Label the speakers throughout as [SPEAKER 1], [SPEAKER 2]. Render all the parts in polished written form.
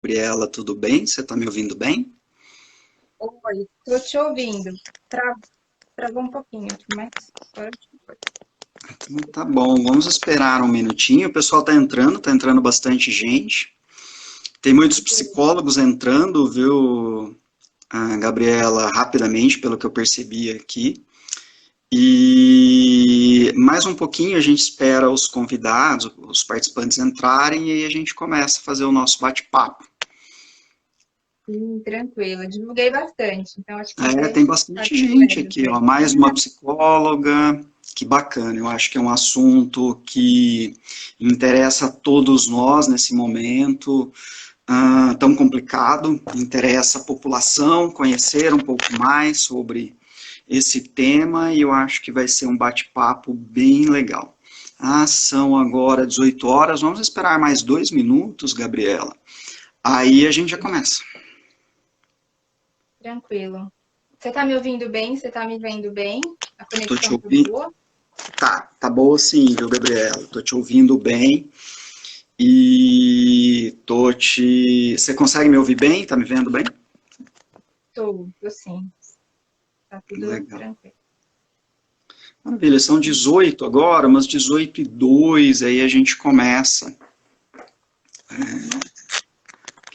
[SPEAKER 1] Gabriela, tudo bem? Você está me ouvindo bem?
[SPEAKER 2] Oi, tô te ouvindo. Travou um pouquinho aqui, mas agora foi.
[SPEAKER 1] Então, tá bom, vamos esperar um minutinho. O pessoal está entrando bastante gente. Tem muitos psicólogos entrando, viu, Gabriela, rapidamente, pelo que eu percebi aqui. E mais um pouquinho a gente espera os convidados, os participantes entrarem e aí a gente começa a fazer o nosso bate-papo.
[SPEAKER 2] Tranquilo. Eu divulguei bastante, então acho que
[SPEAKER 1] É,
[SPEAKER 2] vai
[SPEAKER 1] tem
[SPEAKER 2] estar
[SPEAKER 1] bastante gente
[SPEAKER 2] completo
[SPEAKER 1] aqui, ó,
[SPEAKER 2] bem.
[SPEAKER 1] mais uma psicóloga, que bacana. Eu acho que é um assunto que interessa a todos nós nesse momento, tão complicado, interessa a população conhecer um pouco mais sobre esse tema e eu acho que vai ser um bate-papo bem legal. São agora 18 horas, vamos esperar mais 2 minutos, Gabriela. Aí a gente já começa.
[SPEAKER 2] Tranquilo. Você tá me ouvindo bem? Você tá me vendo bem? A
[SPEAKER 1] Tô te
[SPEAKER 2] conexão tá
[SPEAKER 1] ouvindo.
[SPEAKER 2] boa?
[SPEAKER 1] Tá boa sim, viu, Gabriela? Tô te ouvindo bem e tô te. Você consegue me ouvir bem? Tá me vendo bem?
[SPEAKER 2] Tô sim. Tá tudo
[SPEAKER 1] Legal.
[SPEAKER 2] tranquilo.
[SPEAKER 1] Maravilha, são 18 agora, umas 18:02, aí a gente começa.
[SPEAKER 2] Uhum.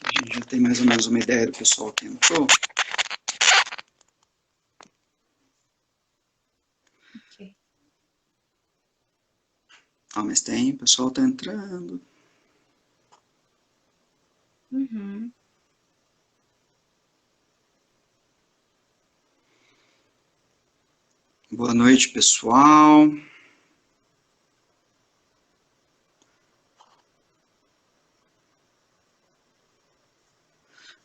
[SPEAKER 1] A gente já tem mais ou menos uma ideia do pessoal que entrou.
[SPEAKER 2] Ok.
[SPEAKER 1] Mas tem, o pessoal tá entrando.
[SPEAKER 2] Uhum.
[SPEAKER 1] Boa noite, pessoal.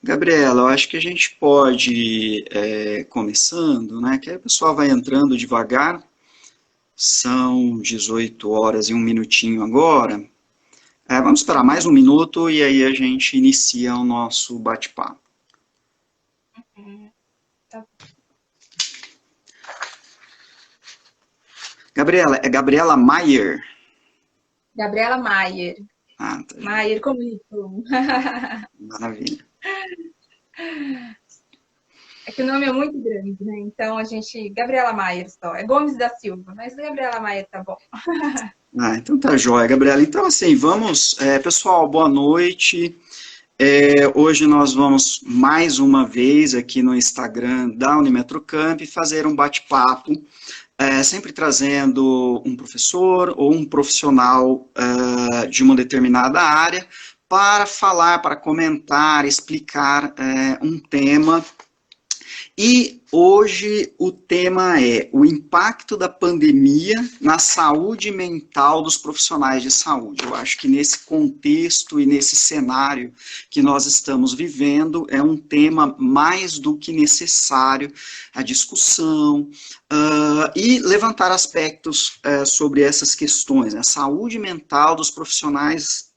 [SPEAKER 1] Gabriela, eu acho que a gente pode ir começando, né? Que aí o pessoal vai entrando devagar. São 18 horas e um minutinho agora. Vamos esperar mais um minuto e aí a gente inicia o nosso bate-papo.
[SPEAKER 2] Uhum. Tá.
[SPEAKER 1] Gabriela, é Gabriela Maier.
[SPEAKER 2] Gabriela Maier.
[SPEAKER 1] Tá, joia.
[SPEAKER 2] Maier como isso?
[SPEAKER 1] Maravilha.
[SPEAKER 2] É que o nome é muito grande, né? Então a gente. Gabriela Maier só. É Gomes da Silva, mas Gabriela Maier tá bom.
[SPEAKER 1] Então tá joia, Gabriela. Então, assim, vamos. Pessoal, boa noite. Hoje nós vamos mais uma vez aqui no Instagram da Unimetrocamp fazer um bate-papo, sempre trazendo um professor ou um profissional de uma determinada área para falar, para comentar, explicar um tema. E hoje o tema é o impacto da pandemia na saúde mental dos profissionais de saúde. Eu acho que nesse contexto e nesse cenário que nós estamos vivendo, é um tema mais do que necessário a discussão e levantar aspectos sobre essas questões, né? A saúde mental dos profissionais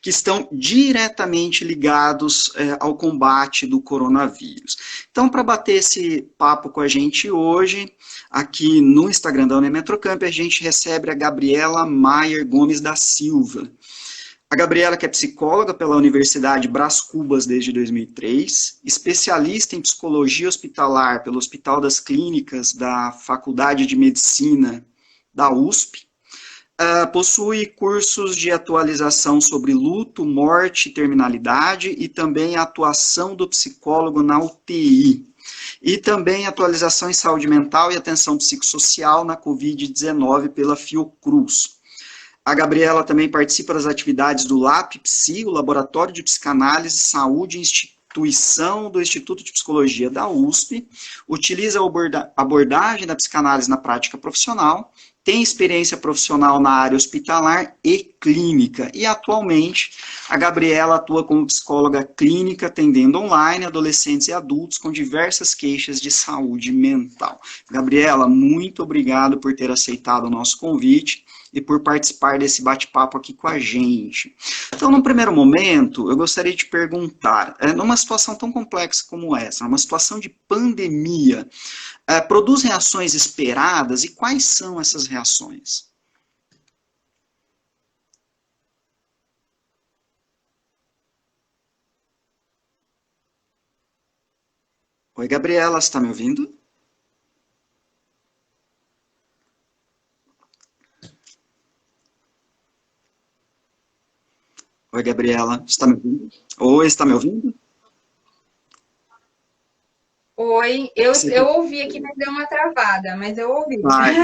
[SPEAKER 1] que estão diretamente ligados ao combate do coronavírus. Então, para bater esse papo com a gente hoje, aqui no Instagram da Unimetrocamp, a gente recebe a Gabriela Maier Gomes da Silva. A Gabriela, que é psicóloga pela Universidade Brás Cubas desde 2003, especialista em psicologia hospitalar pelo Hospital das Clínicas da Faculdade de Medicina da USP, possui cursos de atualização sobre luto, morte e terminalidade e também a atuação do psicólogo na UTI. E também atualização em saúde mental e atenção psicossocial na Covid-19 pela Fiocruz. A Gabriela também participa das atividades do LAPPSI, o Laboratório de Psicanálise, Saúde e Instituição do Instituto de Psicologia da USP, utiliza a abordagem da psicanálise na prática profissional, tem experiência profissional na área hospitalar e clínica, e atualmente a Gabriela atua como psicóloga clínica, atendendo online adolescentes e adultos com diversas queixas de saúde mental. Gabriela, muito obrigado por ter aceitado o nosso convite e por participar desse bate-papo aqui com a gente. Então, no primeiro momento, eu gostaria de perguntar, numa situação tão complexa como essa, numa situação de pandemia, produz reações esperadas e quais são essas reações? Oi, Gabriela, você está me ouvindo? Oi, Gabriela, você está me ouvindo? Oi, está me ouvindo?
[SPEAKER 2] Oi, eu,
[SPEAKER 1] Você...
[SPEAKER 2] eu ouvi aqui, mas deu uma travada, mas eu ouvi.
[SPEAKER 1] Ai,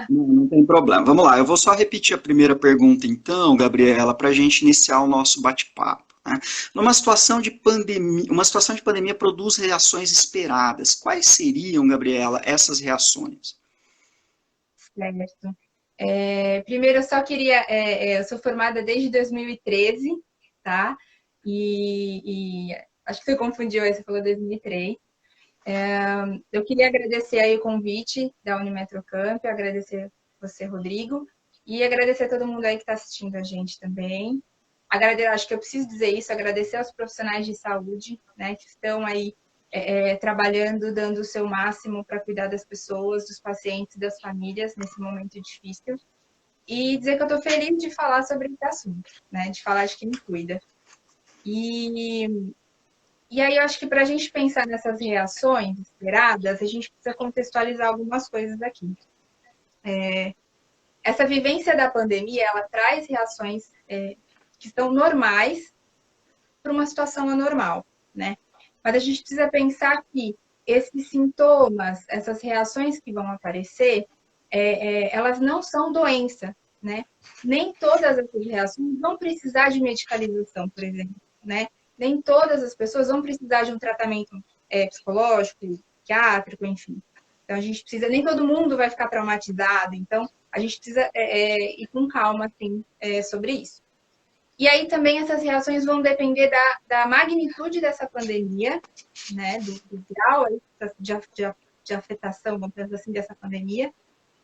[SPEAKER 1] não tem problema. Vamos lá, eu vou só repetir a primeira pergunta, então, Gabriela, para a gente iniciar o nosso bate-papo. Né? Uma situação de pandemia produz reações esperadas. Quais seriam, Gabriela, essas reações?
[SPEAKER 2] Certo. Primeiro, eu só queria. Eu sou formada desde 2013, tá? Acho que você confundiu aí, você falou 2003. Eu queria agradecer aí o convite da Unimetrocamp, agradecer você, Rodrigo, e agradecer a todo mundo aí que está assistindo a gente também. Acho que eu preciso dizer isso, agradecer aos profissionais de saúde, né, que estão aí trabalhando, dando o seu máximo para cuidar das pessoas, dos pacientes, das famílias nesse momento difícil. E dizer que eu estou feliz de falar sobre esse assunto, né, de falar de quem cuida. E, e aí eu acho que para a gente pensar nessas reações esperadas, a gente precisa contextualizar algumas coisas aqui. Essa vivência da pandemia, ela traz reações que são normais para uma situação anormal, né? Mas a gente precisa pensar que esses sintomas, essas reações que vão aparecer, elas não são doença, né? Nem todas essas reações vão precisar de medicalização, por exemplo, né? Nem todas as pessoas vão precisar de um tratamento psicológico, psiquiátrico, enfim. Então, a gente precisa, nem todo mundo vai ficar traumatizado, então, a gente precisa ir com calma, assim, sobre isso. E aí também essas reações vão depender da magnitude dessa pandemia, né, do grau de afetação, vamos dizer assim, dessa pandemia,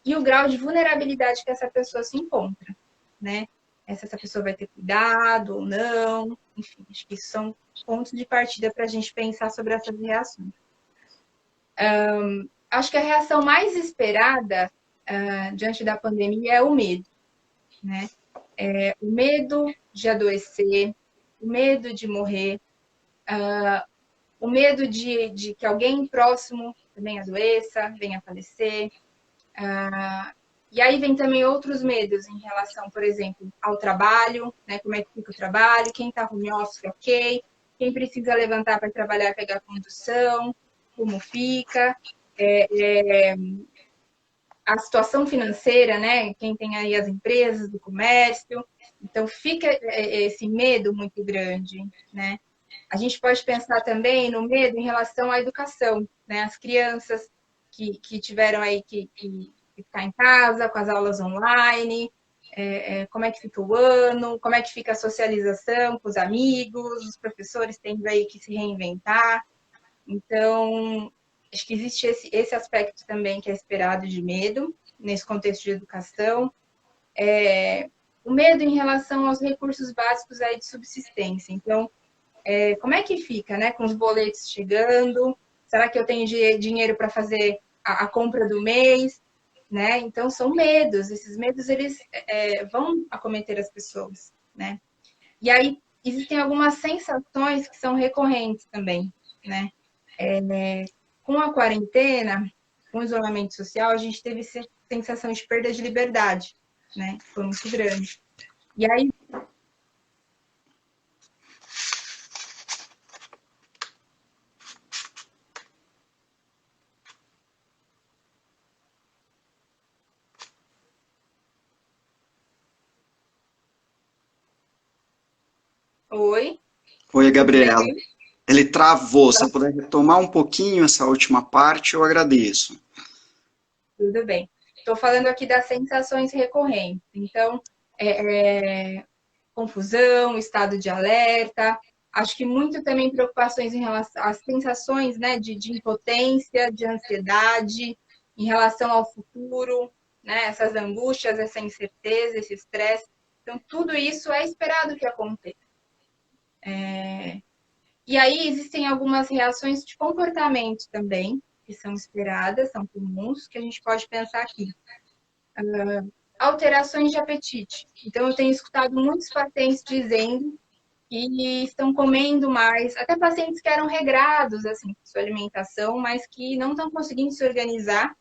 [SPEAKER 2] e o grau de vulnerabilidade que essa pessoa se encontra, né? Se essa pessoa vai ter cuidado ou não, enfim, acho que isso são pontos de partida para a gente pensar sobre essas reações. Acho que a reação mais esperada diante da pandemia é o medo, né? O medo de adoecer, o medo de morrer, o medo de que alguém próximo também adoeça, venha a falecer. E aí vem também outros medos em relação, por exemplo, ao trabalho, né? Como é que fica o trabalho, quem está home office, ok, quem precisa levantar para trabalhar, pegar condução, como fica. A situação financeira, né? Quem tem aí as empresas do comércio. Então, fica esse medo muito grande, né? A gente pode pensar também no medo em relação à educação, né? As crianças que tiveram aí que ficar em casa, com as aulas online, como é que fica o ano, como é que fica a socialização com os amigos, os professores tendo aí que se reinventar. Então, acho que existe esse aspecto também que é esperado de medo, nesse contexto de educação. O medo em relação aos recursos básicos aí de subsistência. Então, como é que fica, né, com os boletos chegando? Será que eu tenho dinheiro para fazer a compra do mês? Né? Então, são medos. Esses medos, eles vão acometer as pessoas, né? E aí, existem algumas sensações que são recorrentes também, né? Com a quarentena, com o isolamento social, a gente teve sensação de perda de liberdade, né? Foi muito grande. E aí, oi,
[SPEAKER 1] Oi,
[SPEAKER 2] tudo bem?
[SPEAKER 1] Gabriela. Ele travou. Se puder retomar um pouquinho essa última parte, eu agradeço.
[SPEAKER 2] Tudo bem. Estou falando aqui das sensações recorrentes. Então, confusão, estado de alerta. Acho que muito também preocupações em relação às sensações, né, de impotência, de ansiedade, em relação ao futuro, né, essas angústias, essa incerteza, esse estresse. Então, tudo isso é esperado que aconteça. E aí existem algumas reações de comportamento também, que são esperadas, são comuns, que a gente pode pensar aqui. Alterações de apetite. Então, eu tenho escutado muitos pacientes dizendo e estão comendo mais, até pacientes que eram regrados, assim, com sua alimentação, mas que não estão conseguindo se organizar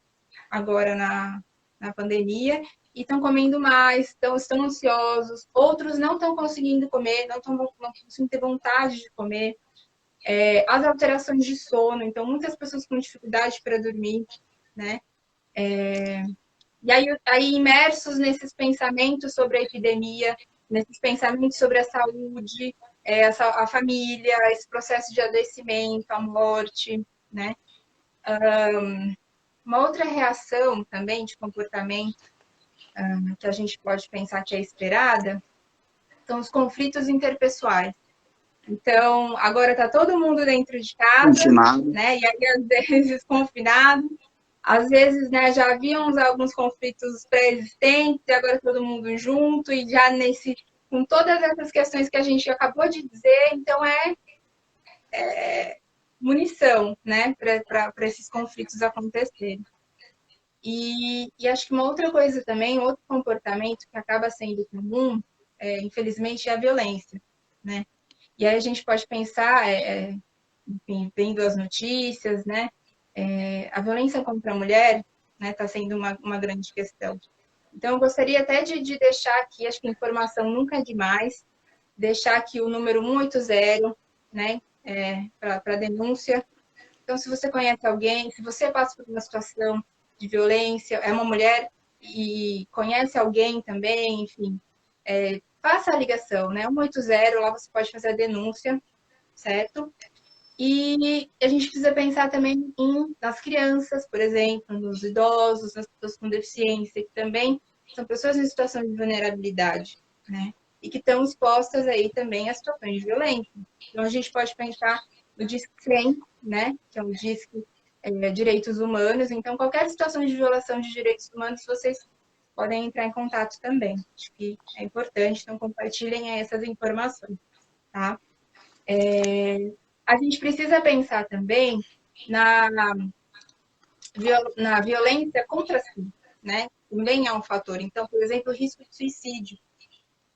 [SPEAKER 2] agora na pandemia, e estão comendo mais, estão ansiosos, outros não estão conseguindo comer, não conseguindo ter vontade de comer, as alterações de sono, então muitas pessoas com dificuldade para dormir, né? E aí imersos nesses pensamentos sobre a epidemia, nesses pensamentos sobre a saúde, a família, esse processo de adoecimento, a morte, né? Uma outra reação também de comportamento que a gente pode pensar que é esperada são os conflitos interpessoais. Então, agora está todo mundo dentro de casa,
[SPEAKER 1] Confinado.
[SPEAKER 2] né? E aí, às vezes, confinado. Às vezes, né, já haviam alguns conflitos pré-existentes, e agora todo mundo junto, e já com todas essas questões que a gente acabou de dizer, então munição, né, para esses conflitos acontecerem. E acho que uma outra coisa também, outro comportamento que acaba sendo comum, infelizmente, é a violência, né? E aí a gente pode pensar, enfim, vendo as notícias, né? A violência contra a mulher, né, está sendo uma grande questão. Então, eu gostaria até de deixar aqui, acho que informação nunca é demais, deixar aqui o número 180, né, para denúncia. Então, se você conhece alguém, se você passa por uma situação de violência, é uma mulher e conhece alguém também, enfim, faça a ligação, né? 180, lá você pode fazer a denúncia, certo? E a gente precisa pensar também nas crianças, por exemplo, nos idosos, nas pessoas com deficiência, que também são pessoas em situação de vulnerabilidade, né? E que estão expostas aí também a situações de violência. Então, a gente pode pensar no Disque 100, né? Que é o Disque Direitos Humanos. Então, qualquer situação de violação de direitos humanos, vocês podem entrar em contato também. Acho que é importante, então compartilhem essas informações, tá? A gente precisa pensar também na, na violência contra si, né? Também é um fator. Então, por exemplo, o risco de suicídio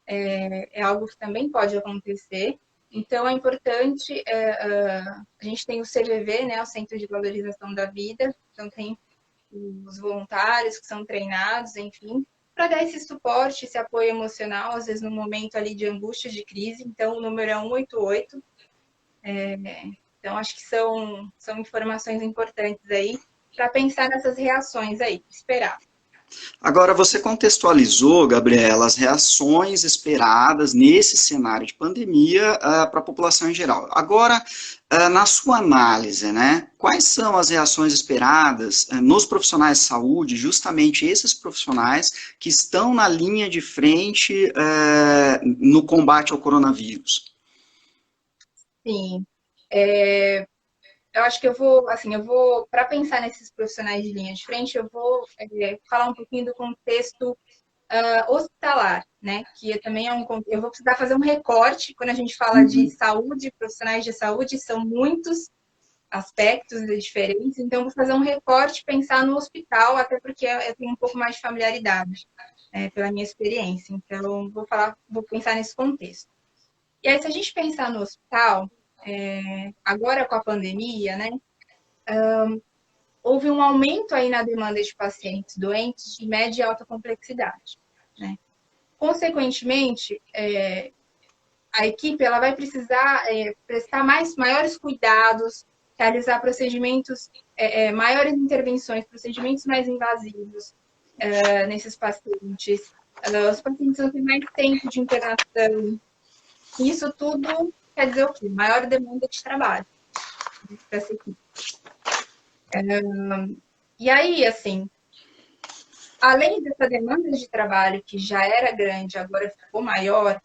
[SPEAKER 2] é algo que também pode acontecer. Então, é importante, a gente tem o CVV, né, o Centro de Valorização da Vida, então tem os voluntários que são treinados, enfim, para dar esse suporte, esse apoio emocional, às vezes no momento ali de angústia, de crise. Então, o número é 188. Então, acho que são informações importantes aí para pensar nessas reações aí, esperar.
[SPEAKER 1] Agora, você contextualizou, Gabriela, as reações esperadas nesse cenário de pandemia para a população em geral. Agora, na sua análise, né, quais são as reações esperadas nos profissionais de saúde, justamente esses profissionais que estão na linha de frente no combate ao coronavírus?
[SPEAKER 2] Sim. Eu acho que para pensar nesses profissionais de linha de frente, eu vou falar um pouquinho do contexto hospitalar, né? Que também eu vou precisar fazer um recorte quando a gente fala de saúde, profissionais de saúde, são muitos aspectos diferentes, então eu vou fazer um recorte, pensar no hospital, até porque eu tenho um pouco mais de familiaridade, pela minha experiência. Então, vou pensar nesse contexto. E aí, se a gente pensar no hospital, agora com a pandemia, né? Houve um aumento aí na demanda de pacientes doentes de média e alta complexidade, né? Consequentemente, a equipe ela vai precisar prestar maiores cuidados, realizar procedimentos, maiores intervenções, procedimentos mais invasivos nesses pacientes. Os pacientes vão ter mais tempo de internação. Isso tudo quer dizer o quê? Maior demanda de trabalho para essa equipe. E aí, assim, além dessa demanda de trabalho que já era grande, agora ficou maior,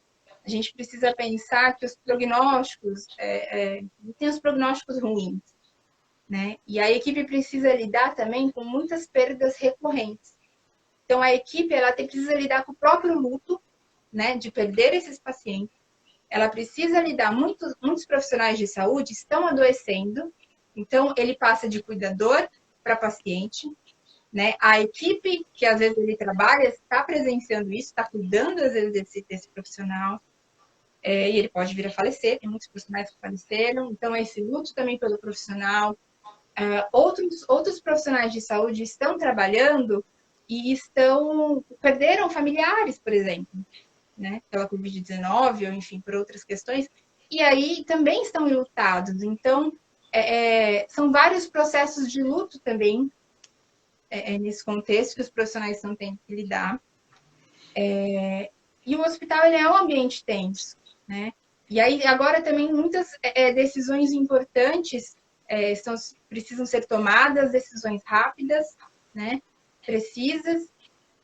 [SPEAKER 2] a gente precisa pensar que os prognósticos, tem os prognósticos ruins, né? E a equipe precisa lidar também com muitas perdas recorrentes. Então, a equipe ela precisa lidar com o próprio luto, né, de perder esses pacientes. Ela precisa lidar, muitos profissionais de saúde estão adoecendo, então ele passa de cuidador para paciente, né? A equipe que às vezes ele trabalha está presenciando isso, está cuidando às vezes desse profissional. e ele pode vir a falecer, tem muitos profissionais que faleceram, então esse luto também pelo profissional. Outros profissionais de saúde estão trabalhando e perderam familiares, por exemplo, né, pela Covid-19, ou enfim, por outras questões, e aí também estão enlutados. Então, são vários processos de luto também, nesse contexto que os profissionais estão tendo que lidar. E o hospital, ele é um ambiente tenso, né? E aí, agora também, muitas decisões importantes precisam ser tomadas, decisões rápidas, né? Precisas,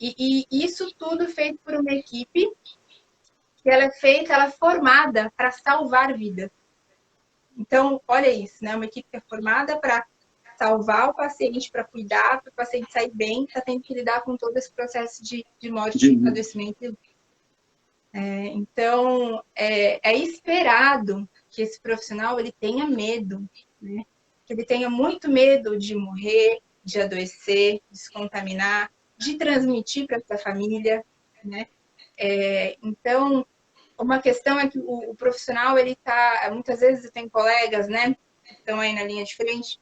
[SPEAKER 2] e isso tudo feito por uma equipe que ela é formada para salvar vidas. Então, olha isso, né? Uma equipe que é formada para salvar o paciente, para cuidar, para o paciente sair bem, está tendo que lidar com todo esse processo de morte, adoecimento. Então, é esperado que esse profissional ele tenha medo, né? Que ele tenha muito medo de morrer, de adoecer, de se contaminar, de transmitir para essa família, né? Então, uma questão é que o profissional, ele tá, muitas vezes tem colegas, né, que estão aí na linha de frente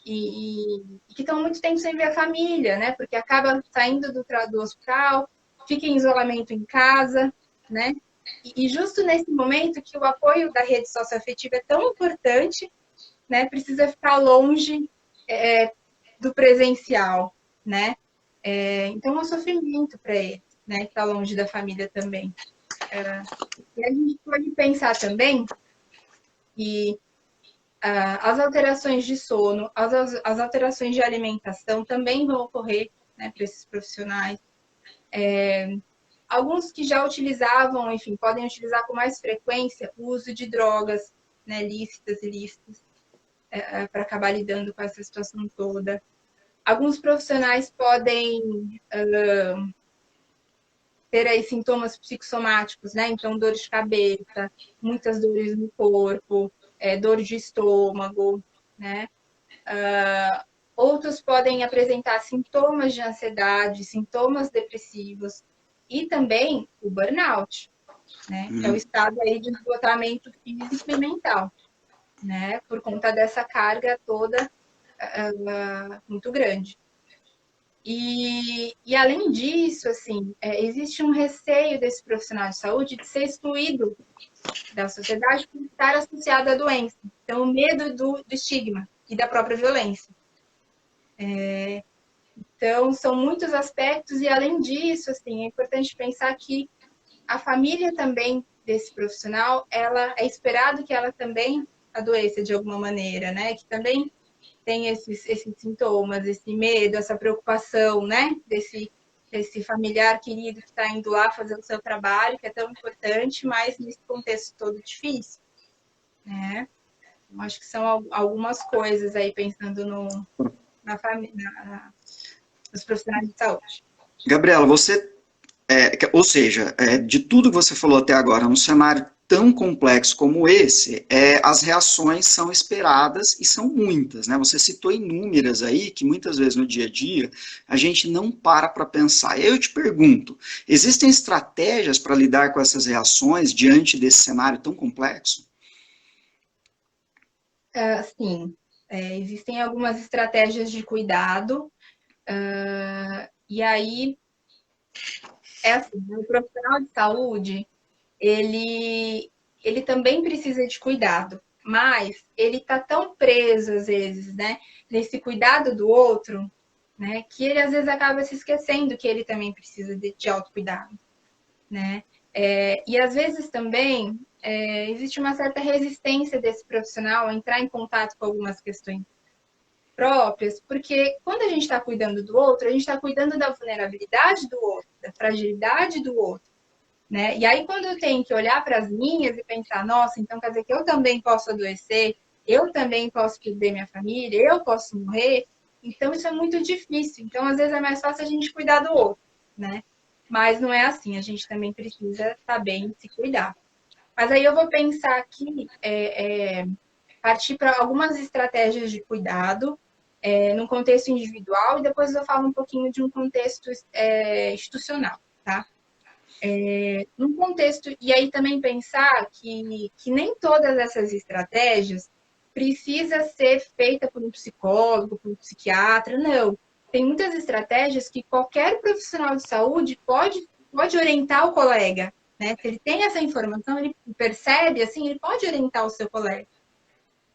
[SPEAKER 2] e que estão muito tempo sem ver a família, né, porque acaba saindo do hospital, fica em isolamento em casa, né, e justo nesse momento que o apoio da rede socioafetiva é tão importante, né, precisa ficar longe do presencial, né, então é um sofrimento para ele, né, estar longe da família também. E a gente pode pensar também que as alterações de sono, as alterações de alimentação também vão ocorrer, né, para esses profissionais. Alguns que já utilizavam, enfim, podem utilizar com mais frequência o uso de drogas, né, lícitas e ilícitas, para acabar lidando com essa situação toda. Alguns profissionais podem ter aí sintomas psicossomáticos, né? Então, dor de cabeça, muitas dores no corpo, dor de estômago, né? Outros podem apresentar sintomas de ansiedade, sintomas depressivos e também o burnout, né? Que é o estado aí de esgotamento físico e mental, né? Por conta dessa carga toda muito grande. E além disso, assim, existe um receio desse profissional de saúde de ser excluído da sociedade por estar associado à doença. Então, o medo do estigma e da própria violência. Então, são muitos aspectos, e além disso, assim, é importante pensar que a família também desse profissional, ela é esperado que ela também adoeça de alguma maneira, né? Que também tem esses sintomas, esse medo, essa preocupação, né? Desse familiar querido que está indo lá fazer o seu trabalho, que é tão importante, mas nesse contexto todo difícil, né? Eu acho que são algumas coisas aí, pensando na família, nos profissionais de saúde.
[SPEAKER 1] Gabriela, ou seja, de tudo que você falou até agora, num cenário tão complexo como esse, as reações são esperadas e são muitas, né? Você citou inúmeras aí, que muitas vezes no dia a dia a gente não para pensar. Eu te pergunto, existem estratégias para lidar com essas reações diante desse cenário tão complexo?
[SPEAKER 2] Sim, existem algumas estratégias de cuidado, e aí, assim, o profissional de saúde, ele também precisa de cuidado, mas ele está tão preso, às vezes, né, nesse cuidado do outro, né, que ele, às vezes, acaba se esquecendo que ele também precisa de autocuidado, né? E, às vezes, também, existe uma certa resistência desse profissional a entrar em contato com algumas questões próprias, porque quando a gente está cuidando do outro, a gente está cuidando da vulnerabilidade do outro, da fragilidade do outro, né? E aí, quando eu tenho que olhar para as minhas e pensar, nossa, então quer dizer que eu também posso adoecer, eu também posso perder minha família, eu posso morrer, então isso é muito difícil. Então, às vezes, é mais fácil a gente cuidar do outro, né? Mas não é assim, a gente também precisa saber se cuidar. Mas aí eu vou pensar aqui, partir para algumas estratégias de cuidado, num contexto individual, e depois eu falo um pouquinho de um contexto institucional, tá? Num contexto, e aí também pensar que nem todas essas estratégias precisa ser feita por um psicólogo, por um psiquiatra, não. Tem muitas estratégias que qualquer profissional de saúde pode orientar o colega, né? Se ele tem essa informação, ele percebe, assim, ele pode orientar o seu colega,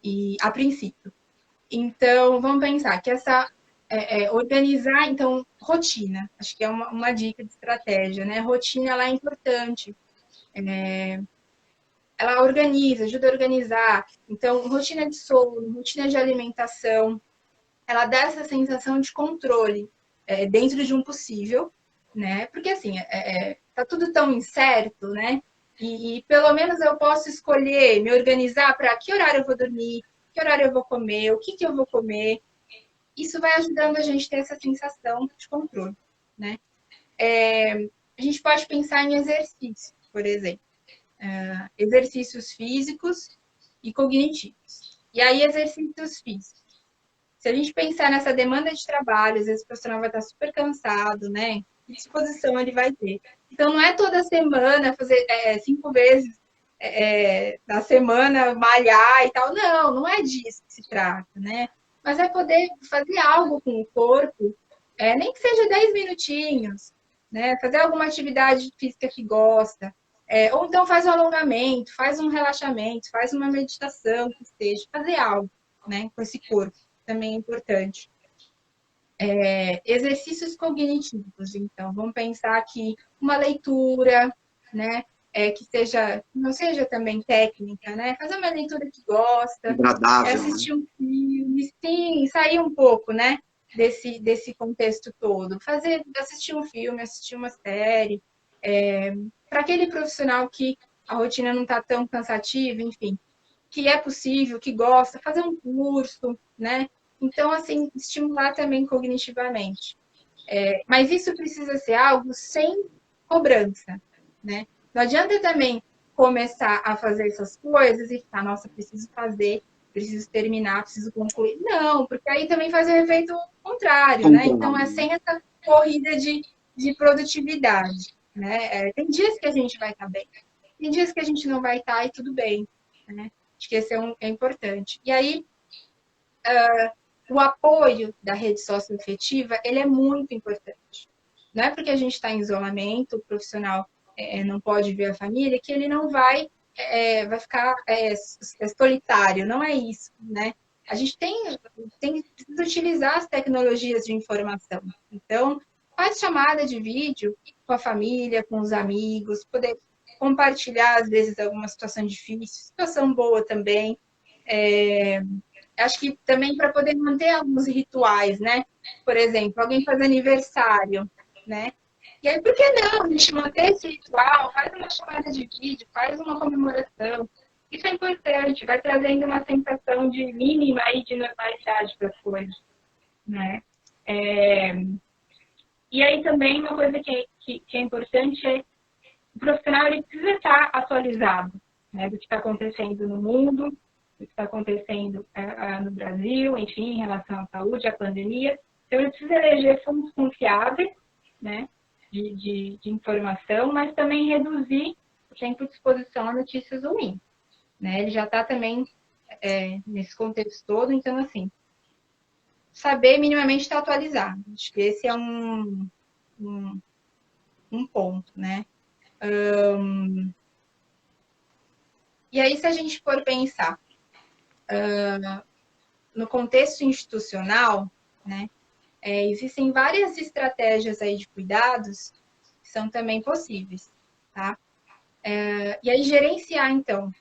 [SPEAKER 2] e a princípio. Então, vamos pensar que essa organizar, então, rotina, acho que é uma dica de estratégia, né? Rotina, ela é importante. Ela organiza, ajuda a organizar. Então, rotina de sono, rotina de alimentação, ela dá essa sensação de controle dentro de um possível, né? Porque, assim, tá tudo tão incerto, né? E pelo menos eu posso escolher, me organizar para que horário eu vou dormir, que horário eu vou comer, o que eu vou comer. Isso vai ajudando a gente a ter essa sensação de controle, né? A gente pode pensar em exercício, por exemplo. Exercícios físicos e cognitivos. E aí, exercícios físicos. Se a gente pensar nessa demanda de trabalho, às vezes o profissional vai estar super cansado, né? Que disposição ele vai ter? Então, não é toda semana fazer 5 vezes na semana malhar e tal. Não, não é disso que se trata, né? Mas é poder fazer algo com o corpo, nem que seja 10 minutinhos, né? Fazer alguma atividade física que gosta. Ou então faz um alongamento, faz um relaxamento, faz uma meditação, que seja, fazer algo, né, com esse corpo também é importante. Exercícios cognitivos, então, vamos pensar que uma leitura, né, que não seja também técnica, né, fazer uma leitura que gosta,
[SPEAKER 1] Agradável, né?
[SPEAKER 2] assistir um filme, sim, sair um pouco, né, desse contexto todo, assistir um filme, assistir uma série, para aquele profissional que a rotina não está tão cansativa, enfim, que é possível, que gosta, fazer um curso, né? Então, assim, estimular também cognitivamente. Mas isso precisa ser algo sem cobrança, né? Não adianta também começar a fazer essas coisas e ficar, nossa, preciso fazer, preciso terminar, preciso concluir. Não, porque aí também faz o efeito contrário, né? Então, é
[SPEAKER 1] Concordo.
[SPEAKER 2] sem essa corrida de produtividade, né? Tem dias que a gente vai estar bem, tem dias que a gente não vai estar e tudo bem, né? Acho que esse é importante. E aí, o apoio da rede socioafetiva, ele é muito importante. Não é porque a gente está em isolamento, o profissional não pode ver a família, que ele não vai ficar solitário. Não é isso, né? A gente precisa utilizar as tecnologias de informação. Então, faz chamada de vídeo com a família, com os amigos, poder compartilhar, às vezes, alguma situação difícil, situação boa também. Acho que também para poder manter alguns rituais, né? Por exemplo, alguém faz aniversário, né? E aí, por que não a gente manter esse ritual? Faz uma chamada de vídeo, faz uma comemoração. Isso é importante, vai trazendo uma sensação de mínima e de normalidade para as coisas, né? E aí também uma coisa que é importante é o profissional ele precisa estar atualizado, né, do que está acontecendo no mundo, do que está acontecendo no Brasil, enfim, em relação à saúde, à pandemia. Então, ele precisa eleger fontes confiáveis, né, de informação, mas também reduzir o tempo de exposição a notícias ruins. Né? Ele já está também nesse contexto todo, então, assim, saber minimamente estar atualizado. Acho que esse é um ponto, né? E aí, se a gente for pensar no contexto institucional, né, existem várias estratégias aí de cuidados que são também possíveis, tá? E aí, gerenciar, então,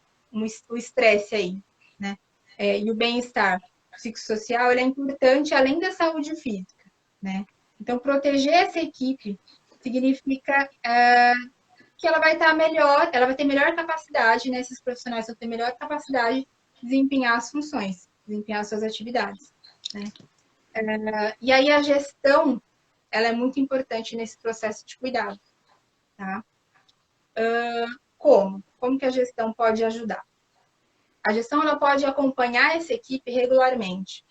[SPEAKER 2] o estresse aí, né? E o bem-estar psicossocial, ele é importante além da saúde física, né? Então, proteger essa equipe significa que ela vai estar melhor, ela vai ter melhor capacidade, né? Esses profissionais vão ter melhor capacidade de desempenhar as funções, desempenhar as suas atividades, né? E aí a gestão, ela é muito importante nesse processo de cuidado, tá? Como? Como que a gestão pode ajudar? A gestão, ela pode acompanhar essa equipe regularmente.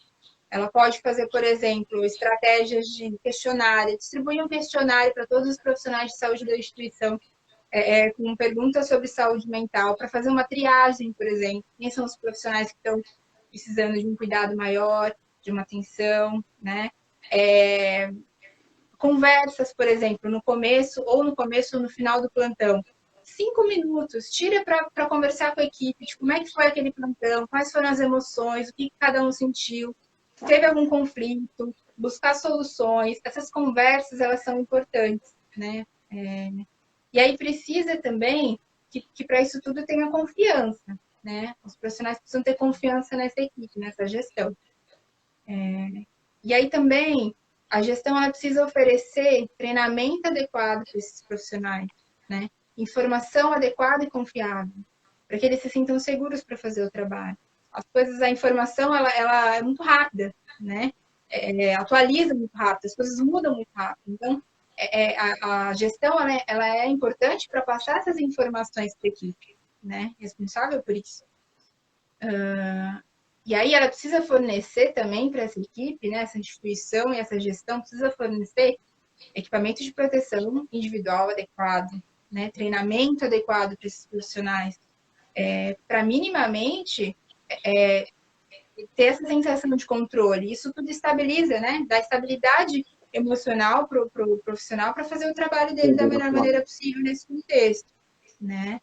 [SPEAKER 2] Ela pode fazer, por exemplo, estratégias de questionário, distribuir um questionário para todos os profissionais de saúde da instituição com perguntas sobre saúde mental, para fazer uma triagem, por exemplo. Quem são os profissionais que estão precisando de um cuidado maior, de uma atenção, né? Conversas, por exemplo, no começo ou no final do plantão. 5 minutos, tira para conversar com a equipe de como é que foi aquele plantão, quais foram as emoções, o que cada um sentiu, se teve algum conflito, buscar soluções. Essas conversas, elas são importantes, né? E aí precisa também que para isso tudo tenha confiança, né? Os profissionais precisam ter confiança nessa equipe, nessa gestão. E aí também a gestão ela precisa oferecer treinamento adequado para esses profissionais, né? Informação adequada e confiável, para que eles se sintam seguros para fazer o trabalho. As coisas, a informação ela é muito rápida, né? Atualiza muito rápido, as coisas mudam muito rápido. Então, a gestão ela é importante para passar essas informações para a equipe, né? Responsável por isso. E aí ela precisa fornecer também para essa equipe, né? Essa instituição e essa gestão precisa fornecer equipamento de proteção individual adequado, né? Treinamento adequado para esses profissionais, para minimamente ter essa sensação de controle. Isso tudo estabiliza, né? Dá estabilidade emocional para o profissional para fazer o trabalho dele da melhor maneira possível nesse contexto, né?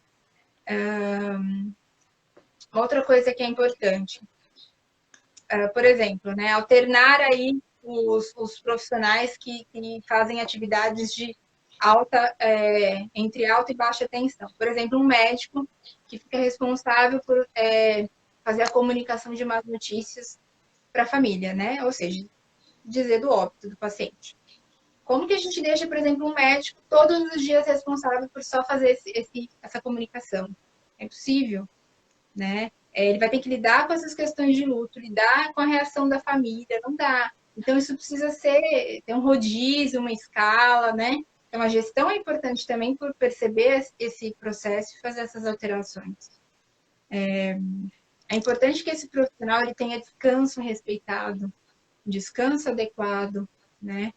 [SPEAKER 2] Outra coisa que é importante, por exemplo, né? Alternar aí os profissionais que fazem atividades de entre alta e baixa tensão. Por exemplo, um médico que fica responsável por fazer a comunicação de más notícias para a família, né? Ou seja, dizer do óbito do paciente. Como que a gente deixa, por exemplo, um médico todos os dias responsável por só fazer essa comunicação? É impossível, né? Ele vai ter que lidar com essas questões de luto, lidar com a reação da família, não dá. Então, isso precisa ter um rodízio, uma escala, né? Então, a gestão é importante também por perceber esse processo e fazer essas alterações. É importante que esse profissional ele tenha descanso respeitado, descanso adequado, né?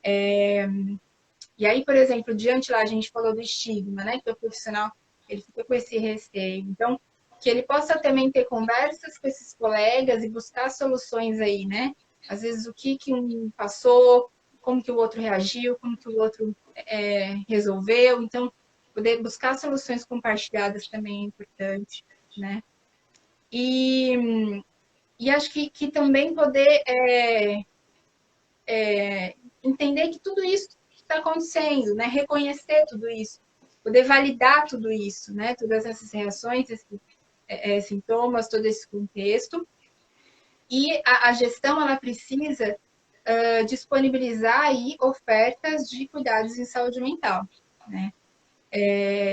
[SPEAKER 2] E aí, por exemplo, diante lá, a gente falou do estigma, né? Que o profissional, ele fica com esse receio. Então, que ele possa também ter conversas com esses colegas e buscar soluções aí, né? Às vezes, o que um passou, como que o outro reagiu, como que o outro resolveu. Então, poder buscar soluções compartilhadas também é importante, né? E acho que também poder entender que tudo isso está acontecendo, né? Reconhecer tudo isso, poder validar tudo isso, né? Todas essas reações, esses sintomas, todo esse contexto. E a gestão, ela precisa disponibilizar aí ofertas de cuidados em saúde mental, né?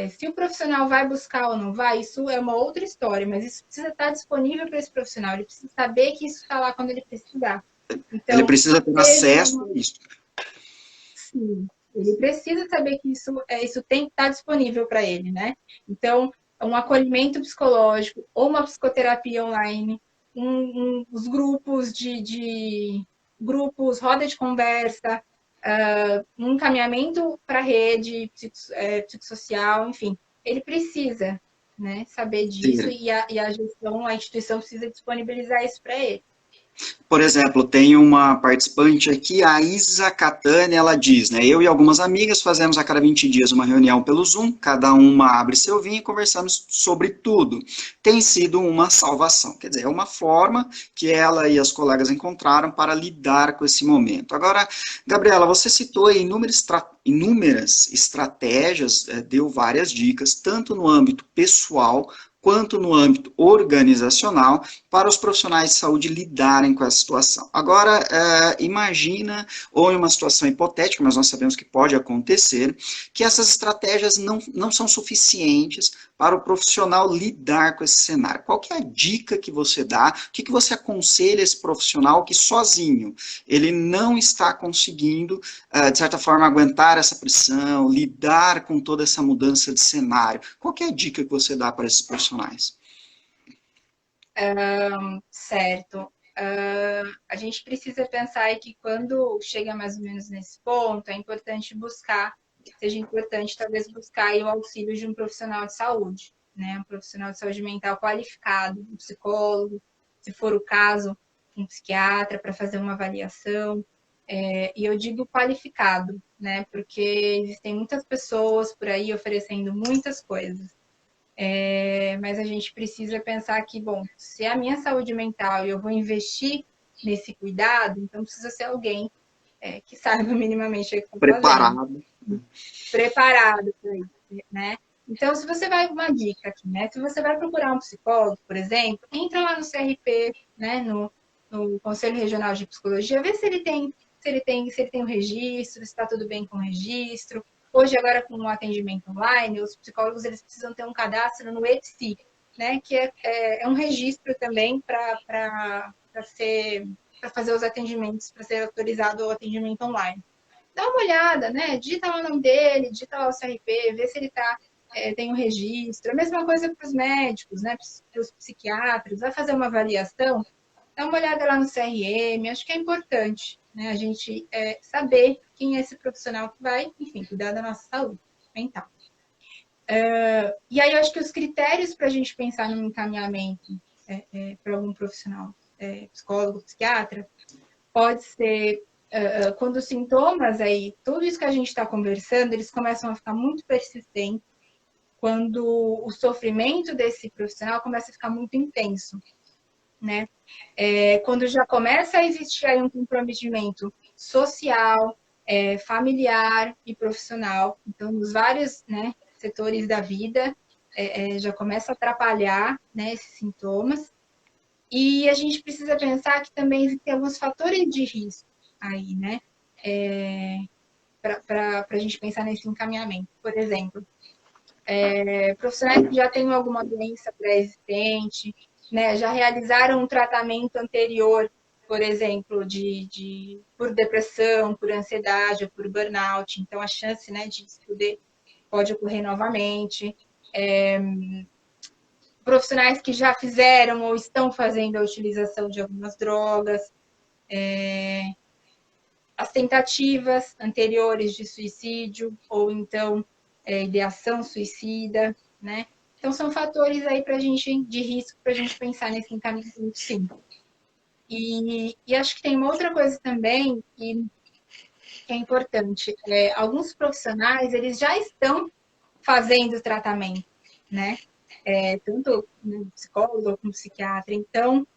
[SPEAKER 2] Se o profissional vai buscar ou não vai, isso é uma outra história, mas isso precisa estar disponível para esse profissional, ele precisa saber que isso está lá quando ele precisar. Então,
[SPEAKER 1] ele precisa ter acesso a isso.
[SPEAKER 2] Sim, ele precisa saber que isso tem que estar disponível para ele, né? Então, um acolhimento psicológico ou uma psicoterapia online, os grupos grupos, roda de conversa, um encaminhamento para a rede psicossocial, enfim, ele precisa, né, saber disso e a gestão, a instituição precisa disponibilizar isso para ele.
[SPEAKER 1] Por exemplo, tem uma participante aqui, a Isa Catânia, ela diz, né, eu e algumas amigas fazemos a cada 20 dias uma reunião pelo Zoom, cada uma abre seu vinho e conversamos sobre tudo. Tem sido uma salvação, quer dizer, é uma forma que ela e as colegas encontraram para lidar com esse momento. Agora, Gabriela, você citou inúmeras estratégias, deu várias dicas, tanto no âmbito pessoal, quanto no âmbito organizacional, para os profissionais de saúde lidarem com essa situação. Agora, imagina, ou em uma situação hipotética, mas nós sabemos que pode acontecer, que essas estratégias não são suficientes para o profissional lidar com esse cenário. Qual que é a dica que você dá? O que você aconselha esse profissional que sozinho ele não está conseguindo, de certa forma, aguentar essa pressão, lidar com toda essa mudança de cenário? Qual que é a dica que você dá para esses profissionais?
[SPEAKER 2] Certo. A gente precisa pensar aí que quando chega mais ou menos nesse ponto, é importante buscar seja importante talvez buscar aí o auxílio de um profissional de saúde, né? Um profissional de saúde mental qualificado, um psicólogo, se for o caso, um psiquiatra para fazer uma avaliação. E eu digo qualificado, né? Porque existem muitas pessoas por aí oferecendo muitas coisas. Mas a gente precisa pensar que, bom, se é a minha saúde mental e eu vou investir nesse cuidado, então precisa ser alguém que saiba minimamente o que está fazendo.
[SPEAKER 1] Preparado.
[SPEAKER 2] Preparado para isso, né? Então, se você vai, uma dica aqui, né? Se você vai procurar um psicólogo, por exemplo, entra lá no CRP, né? No Conselho Regional de Psicologia, vê se ele tem um registro, se está tudo bem com o registro. Hoje, agora, com o atendimento online, os psicólogos eles precisam ter um cadastro no EPSI, né? Que é um registro também para fazer os atendimentos, para ser autorizado o atendimento online. Dá uma olhada, né? Digita lá o nome dele, digita lá o CRP, vê se ele tem um registro. A mesma coisa para os médicos, né? Para os psiquiatras, vai fazer uma avaliação, dá uma olhada lá no CRM, acho que é importante, né? A gente saber quem é esse profissional que vai, enfim, cuidar da nossa saúde mental. E aí eu acho que os critérios para a gente pensar no encaminhamento para algum profissional, psicólogo, psiquiatra, pode ser quando os sintomas aí, tudo isso que a gente está conversando, eles começam a ficar muito persistentes, quando o sofrimento desse profissional começa a ficar muito intenso, né? Quando já começa a existir aí um comprometimento social, familiar e profissional, então nos vários, né, setores da vida, já começa a atrapalhar, né, esses sintomas. E a gente precisa pensar que também existem alguns fatores de risco aí, né? Para a gente pensar nesse encaminhamento. Por exemplo, profissionais que já têm alguma doença pré-existente, né? Já realizaram um tratamento anterior, por exemplo, por depressão, por ansiedade ou por burnout. Então, a chance, né, disso pode ocorrer novamente. Profissionais que já fizeram ou estão fazendo a utilização de algumas drogas, as tentativas anteriores de suicídio, ou então ideação suicida, né? Então, são fatores aí de risco para a gente pensar nesse encaminhamento, sim. E acho que tem uma outra coisa também que é importante. Alguns profissionais, eles já estão fazendo tratamento, né? Tanto no psicólogo como psiquiatra. Então,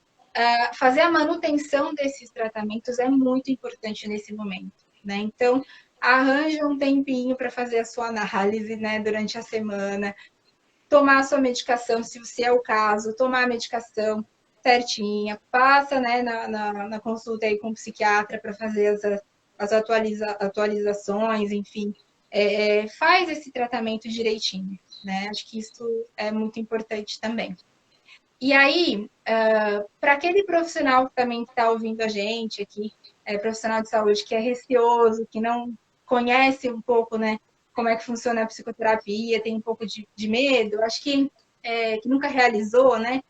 [SPEAKER 2] fazer a manutenção desses tratamentos é muito importante nesse momento, né? Então, arranja um tempinho para fazer a sua análise, né, durante a semana, tomar a sua medicação, se é o caso, tomar a medicação certinha, passa, né, na consulta aí com o psiquiatra para fazer as atualizações, enfim, faz esse tratamento direitinho, né? Acho que isso é muito importante também. E aí, para aquele profissional que também está ouvindo a gente aqui, profissional de saúde que é receoso, que não conhece um pouco, né, como é que funciona a psicoterapia, tem um pouco de medo, acho que nunca realizou, né?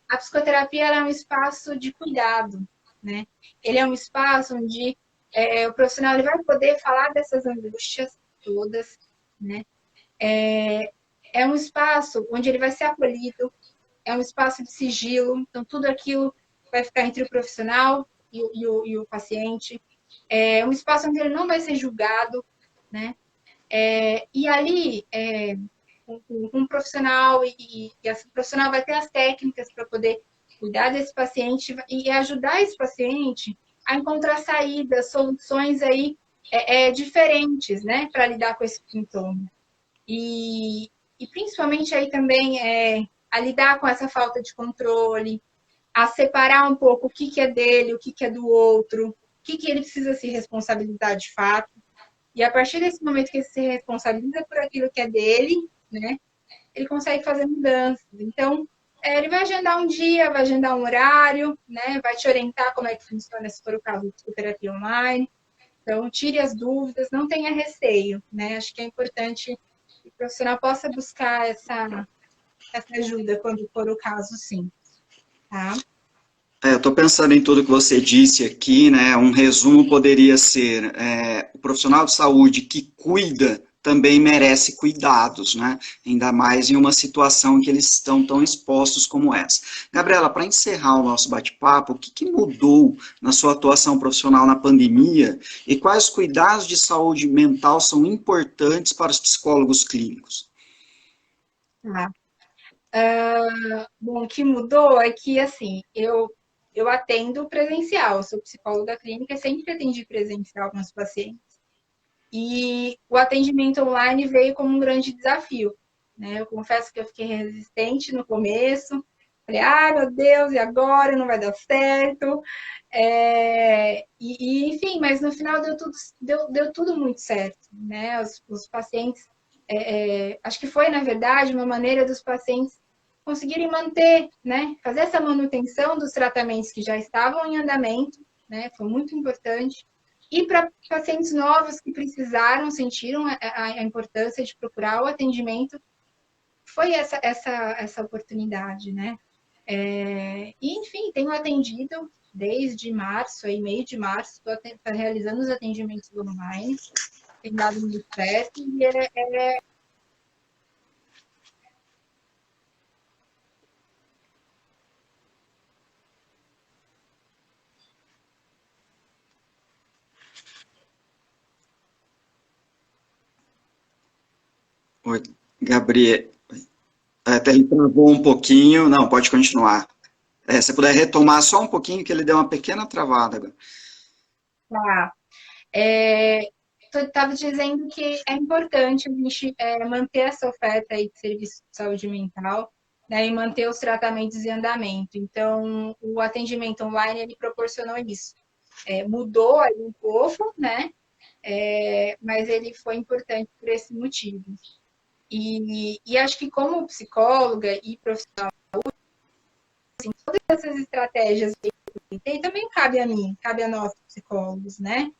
[SPEAKER 2] A psicoterapia é um espaço de cuidado, né? Ele é um espaço onde o profissional ele vai poder falar dessas angústias todas, né? É um espaço onde ele vai ser acolhido, é um espaço de sigilo, então tudo aquilo vai ficar entre o profissional e o paciente. É um espaço onde ele não vai ser julgado, né? E ali, um profissional, e esse profissional vai ter as técnicas para poder cuidar desse paciente e ajudar esse paciente a encontrar saídas, soluções aí diferentes, né, para lidar com esse sintoma. E principalmente aí também a lidar com essa falta de controle, a separar um pouco o que é dele, o que é do outro, o que ele precisa se responsabilizar de fato. E a partir desse momento que ele se responsabiliza por aquilo que é dele, né, ele consegue fazer mudanças. Então, ele vai agendar um dia, vai agendar um horário, né, vai te orientar como é que funciona, se for o caso de psicoterapia online. Então, tire as dúvidas, não tenha receio, né? Acho que é importante que o profissional possa buscar essa ajuda quando for o caso, sim. Tá?
[SPEAKER 1] estou pensando em tudo que você disse aqui, né? Um resumo poderia ser: o profissional de saúde que cuida também merece cuidados, né? Ainda mais em uma situação em que eles estão tão expostos como essa. Gabriela, para encerrar o nosso bate-papo, o que mudou na sua atuação profissional na pandemia e quais cuidados de saúde mental são importantes para os psicólogos clínicos?
[SPEAKER 2] Tá. Bom, o que mudou é que, assim, eu atendo presencial, sou psicóloga clínica, sempre atendi presencial com os pacientes. E o atendimento online veio como um grande desafio, né? Eu confesso que eu fiquei resistente no começo. Falei, ai, meu Deus, e agora? Não vai dar certo. Enfim, mas no final deu tudo muito certo, né? Os pacientes, acho que foi, na verdade, uma maneira dos pacientes conseguirem manter, né? Fazer essa manutenção dos tratamentos que já estavam em andamento, né? Foi muito importante. E para pacientes novos que precisaram, sentiram a importância de procurar o atendimento, foi essa oportunidade, né? Enfim, tenho atendido desde março, aí meio de março, estou realizando os atendimentos online, tem dado muito certo, e
[SPEAKER 1] Oi, Gabriel, até ele travou um pouquinho. Não, pode continuar. Se puder retomar só um pouquinho, que ele deu uma pequena travada agora.
[SPEAKER 2] tá. Estava dizendo que é importante a gente manter essa oferta aí de serviço de saúde mental, né, e manter os tratamentos em andamento. Então, o atendimento online, ele proporcionou isso. Mudou aí um pouco, né, mas ele foi importante por esse motivo. E acho que como psicóloga e profissional, assim, todas essas estratégias que eu comentei também cabe a mim, cabe a nós psicólogos, né?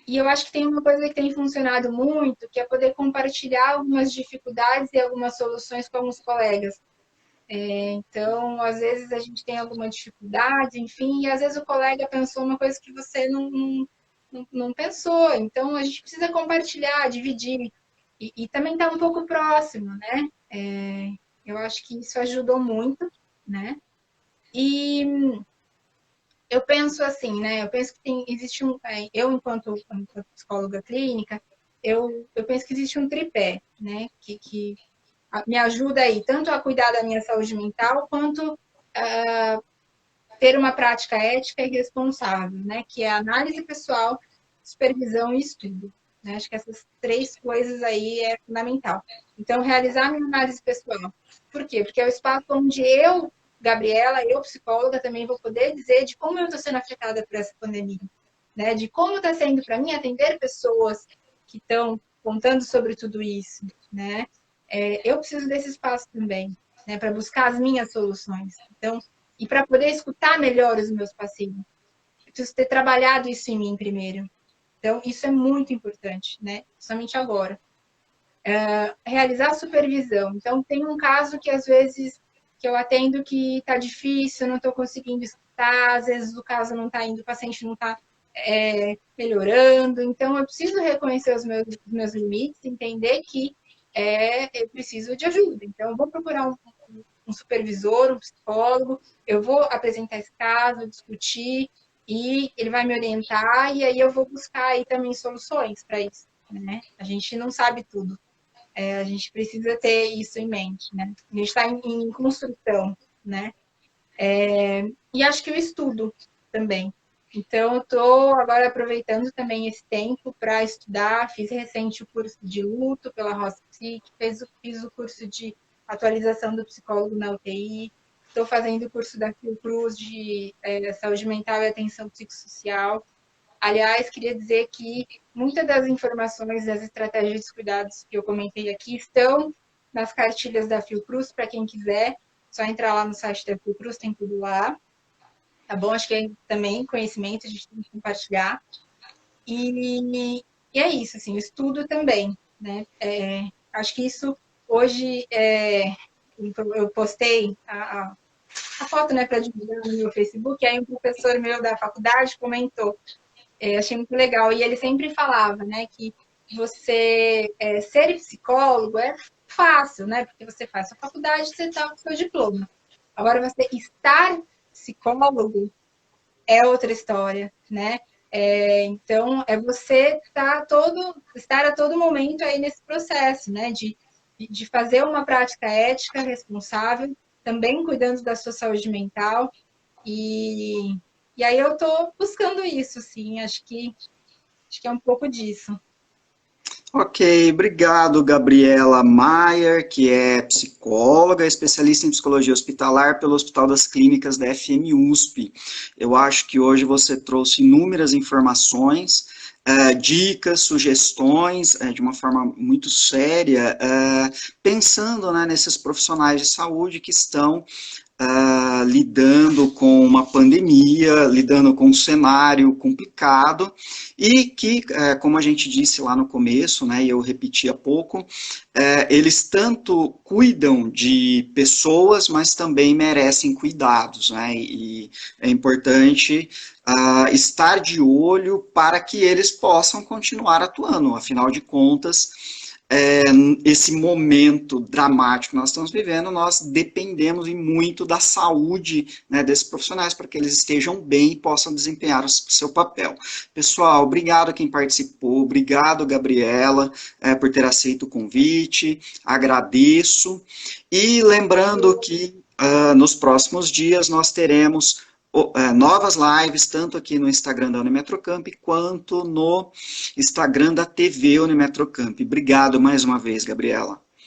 [SPEAKER 2] E eu acho que tem uma coisa que tem funcionado muito, que é poder compartilhar algumas dificuldades e algumas soluções com alguns colegas. Então, às vezes a gente tem alguma dificuldade, enfim, e às vezes o colega pensou uma coisa que você não pensou. Então, a gente precisa compartilhar, dividir e também estar um pouco próximo, né? Eu acho que isso ajudou muito, né? E eu penso assim, né? Eu penso que existe eu enquanto psicóloga clínica, eu penso que existe um tripé, né? Que me ajuda aí tanto a cuidar da minha saúde mental quanto ter uma prática ética e responsável, né? Que é a análise pessoal, supervisão e estudo. Né? Acho que essas três coisas aí é fundamental. Então, realizar minha análise pessoal. Por quê? Porque é o espaço onde eu, Gabriela, eu, psicóloga, também vou poder dizer de como eu estou sendo afetada por essa pandemia. Né? De como está sendo para mim atender pessoas que estão contando sobre tudo isso. Né? Eu preciso desse espaço também, né? Para buscar as minhas soluções. Então, e para poder escutar melhor os meus pacientes. Eu preciso ter trabalhado isso em mim primeiro. Então, isso é muito importante, né? Somente agora. Realizar a supervisão. Então, tem um caso que, às vezes, que eu atendo que está difícil, não estou conseguindo escutar, às vezes o caso não está indo, o paciente não está melhorando. Então, eu preciso reconhecer os meus limites, entender que eu preciso de ajuda. Então, eu vou procurar um supervisor, um psicólogo, eu vou apresentar esse caso, discutir, e ele vai me orientar, e aí eu vou buscar aí também soluções para isso, né? A gente não sabe tudo, a gente precisa ter isso em mente, né? A gente está em construção, né? E acho que o estudo também. Então, eu estou agora aproveitando também esse tempo para estudar. Fiz recente o curso de luto pela Roça Psique, fiz o curso de atualização do psicólogo na UTI, estou fazendo o curso da Fiocruz de saúde mental e atenção psicossocial. Aliás, queria dizer que muitas das informações das estratégias de cuidados que eu comentei aqui estão nas cartilhas da Fiocruz, para quem quiser, só entrar lá no site da Fiocruz, tem tudo lá. Tá bom? Acho que é também conhecimento, a gente tem que compartilhar. E é isso, assim, o estudo também, né? Acho que isso hoje eu postei a foto, né, para divulgar no meu Facebook, aí um professor meu da faculdade comentou, achei muito legal, e ele sempre falava, né, que você ser psicólogo é fácil, né, porque você faz sua faculdade, você está com seu diploma. Agora, você estar psicólogo é outra história, né? Então, é você estar a todo momento aí nesse processo, né? De fazer uma prática ética responsável, também cuidando da sua saúde mental. E aí eu estou buscando isso, sim. Acho que é um pouco disso.
[SPEAKER 1] Ok, obrigado, Gabriela Maier, que é psicóloga, especialista em psicologia hospitalar pelo Hospital das Clínicas da FMUSP. Eu acho que hoje você trouxe inúmeras informações, dicas, sugestões, de uma forma muito séria, pensando, né, nesses profissionais de saúde que estão lidando com uma pandemia, lidando com um cenário complicado e que, como a gente disse lá no começo, né, e eu repeti há pouco, eles tanto cuidam de pessoas, mas também merecem cuidados, né, e é importante estar de olho para que eles possam continuar atuando, afinal de contas, esse momento dramático que nós estamos vivendo, nós dependemos muito da saúde, né, desses profissionais para que eles estejam bem e possam desempenhar o seu papel. Pessoal, obrigado a quem participou, obrigado, Gabriela, por ter aceito o convite, agradeço. E lembrando que nos próximos dias nós teremos novas lives, tanto aqui no Instagram da Unimetrocamp, quanto no Instagram da TV Unimetrocamp. Obrigado mais uma vez, Gabriela.